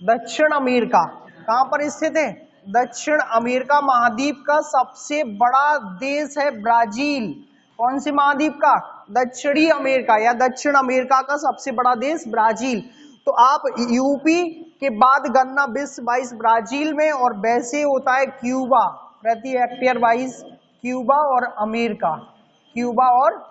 दक्षिण अमेरिका। कहाँ पर स्थित है? दक्षिण अमेरिका महाद्वीप का सबसे बड़ा देश है ब्राजील। कौन से महाद्वीप का? दक्षिणी अमेरिका या दक्षिण अमेरिका का सबसे बड़ा देश ब्राजील। तो आप यूपी के बाद गन्ना 20-22 ब्राजील में, और वैसे होता है क्यूबा प्रति हेक्टेयर वाइज, क्यूबा और अमेरिका, क्यूबा और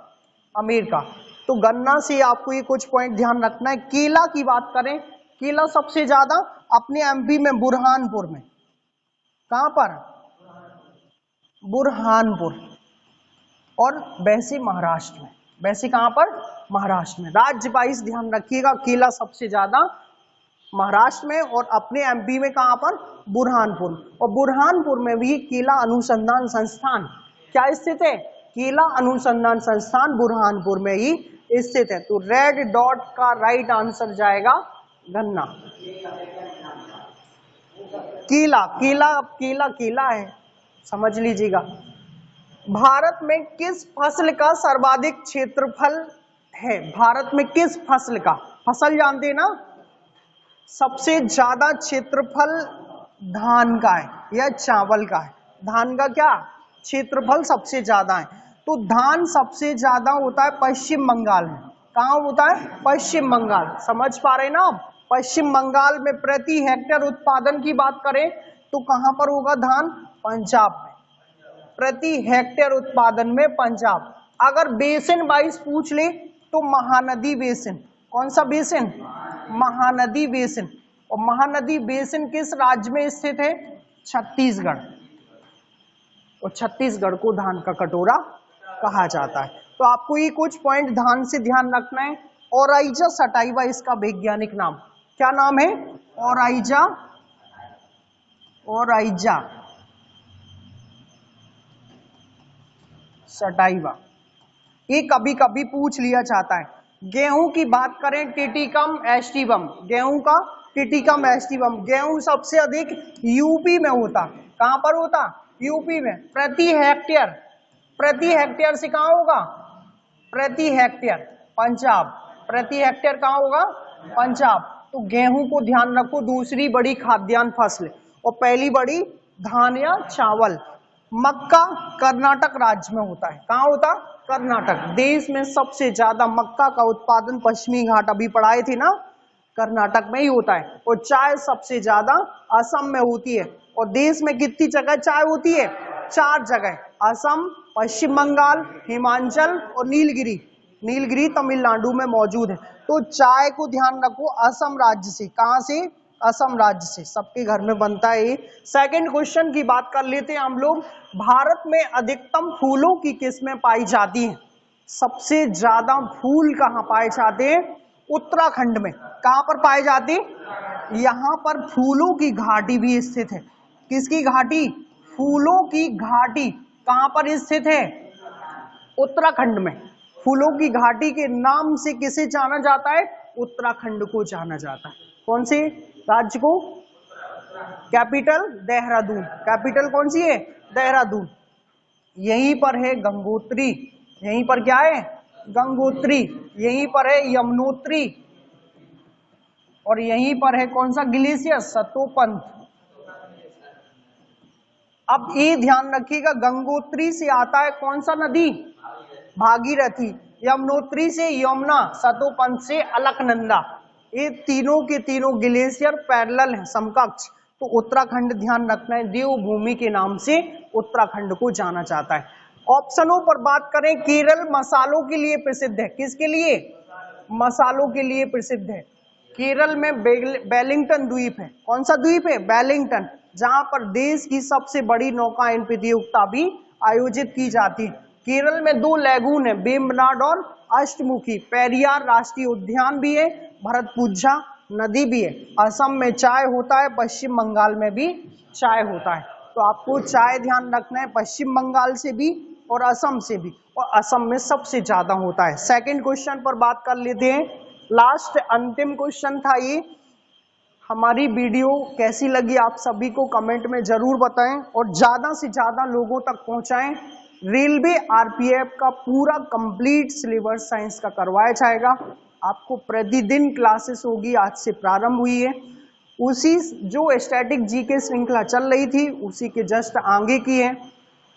अमेरिका। तो गन्ना से आपको ये कुछ पॉइंट ध्यान रखना है। केला की बात करें, केला सबसे ज्यादा अपने एमपी में बुरहानपुर में। कहां पर? बुरहानपुर। और वैसे महाराष्ट्र में। वैसे कहां पर? महाराष्ट्र में। राज्य वाइज ध्यान रखिएगा, केला सबसे ज्यादा महाराष्ट्र में, और अपने एमपी में कहां पर? बुरहानपुर। और बुरहानपुर में भी केला अनुसंधान संस्थान क्या स्थित है? केला अनुसंधान संस्थान बुरहानपुर में ही स्थित है। तो रेड डॉट का राइट आंसर जाएगा गन्ना। केला, केला, केला, केला है, समझ लीजिएगा। भारत में किस फसल का सर्वाधिक क्षेत्रफल है? भारत में किस फसल का? फसल जानते हैं ना? सबसे ज्यादा क्षेत्रफल धान का है या चावल का है? धान का क्या क्षेत्रफल सबसे ज्यादा है? तो धान सबसे ज्यादा होता है पश्चिम बंगाल में। कहाँ होता है? पश्चिम बंगाल। समझ पा रहे ना आप? पश्चिम बंगाल में प्रति हेक्टेयर उत्पादन की बात करें तो कहां पर होगा धान? पंजाब में। प्रति हेक्टेयर उत्पादन में पंजाब। अगर बेसिन वाइज पूछ ले तो महानदी बेसिन। कौन सा बेसिन? महानदी बेसिन। और महानदी बेसिन किस राज्य में स्थित है? छत्तीसगढ़। और छत्तीसगढ़ को धान का कटोरा कहा जाता है। तो आपको ये कुछ पॉइंट धान से ध्यान रखना है। ओराइजा सटाइवा इसका वैज्ञानिक नाम। क्या नाम है? ओराइजा, ओराइजा सटाइवा, ये कभी कभी पूछ लिया जाता है। गेहूं की बात करें टिटिकम एस्टिवम, गेहूं का टिटिकम एस्टिवम, गेहूं सबसे अधिक यूपी में होता। कहां पर होता? यूपी में। प्रति हेक्टेयर से कहां होगा? प्रति हेक्टेयर पंजाब। प्रति हेक्टेयर कहां होगा? पंजाब। तो गेहूं को ध्यान रखो, दूसरी बड़ी खाद्यान्न फसल, और पहली बड़ी धान या चावल। मक्का कर्नाटक राज्य में होता है। कहां होता? कर्नाटक। देश में सबसे ज्यादा मक्का का उत्पादन पश्चिमी घाट, अभी पढ़ाए थे ना, कर्नाटक में ही होता है। और चाय सबसे ज्यादा असम में होती है। और देश में कितनी जगह चाय होती है? 4 जगह, असम, पश्चिम बंगाल, हिमाचल और नीलगिरी। नीलगिरी तमिलनाडु में मौजूद है। तो चाय को ध्यान रखो, असम राज्य से। कहां से? असम राज्य से। सबके घर में बनता है। सेकंड क्वेश्चन की बात कर लेते हैं हम लोग। भारत में अधिकतम फूलों की किस्में पाई जाती हैं? सबसे ज्यादा फूल कहां पाए जाते हैं? उत्तराखंड में। कहां पर पाए जाते हैं? यहां पर फूलों की घाटी भी स्थित है। किसकी घाटी? फूलों की घाटी। कहां पर स्थित है? उत्तराखंड में। फूलों की घाटी के नाम से किसे जाना जाता है? उत्तराखंड को जाना जाता है। कौन से राज्य को? कैपिटल देहरादून। कैपिटल कौन सी है? देहरादून। यहीं पर है गंगोत्री। यहीं पर क्या है? गंगोत्री। यहीं पर है यमुनोत्री। और यहीं पर है कौन सा ग्लेशियर? सतोपंथ। अब ये ध्यान रखिएगा, गंगोत्री से आता है कौन सा नदी? भागीरथी। यमुनोत्री से यमुना, सतोपंथ से अलकनंदा। ये तीनों के तीनों ग्लेशियर पैरेलल हैं, समकक्ष। तो उत्तराखंड ध्यान रखना है, देवभूमि के नाम से उत्तराखंड को जाना जाता है। ऑप्शनों पर बात करें, केरल मसालों के लिए प्रसिद्ध है। किसके लिए? मसालों के लिए प्रसिद्ध है। केरल में वेलिंगटन द्वीप है। कौन सा द्वीप है? वेलिंगटन, जहां पर देश की सबसे बड़ी नौकायन प्रतियोगिता भी आयोजित की जाती है। केरल में 2 लैगून है, वेम्बनाड और अष्टमुखी। पेरियार राष्ट्रीय उद्यान भी है, भरतपुझा नदी भी है। असम में चाय होता है, पश्चिम बंगाल में भी चाय होता है। तो आपको चाय ध्यान रखना है, पश्चिम बंगाल से भी और असम से भी, और असम में सबसे ज्यादा होता है। सेकंड क्वेश्चन पर बात कर लेते हैं। लास्ट अंतिम क्वेश्चन था ये। हमारी वीडियो कैसी लगी आप सभी को कमेंट में जरूर बताएं, और ज्यादा से ज्यादा लोगों तक पहुंचाएं। रेलवे आरपीएफ का पूरा कंप्लीट सिलेबस साइंस का करवाया जाएगा। आपको प्रतिदिन क्लासेस होगी, आज से प्रारंभ हुई है। उसी जो स्टैटिक जीके श्रृंखला चल रही थी उसी के जस्ट आगे की है।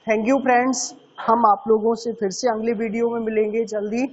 थैंक यू फ्रेंड्स, हम आप लोगों से फिर से अगली वीडियो में मिलेंगे जल्दी।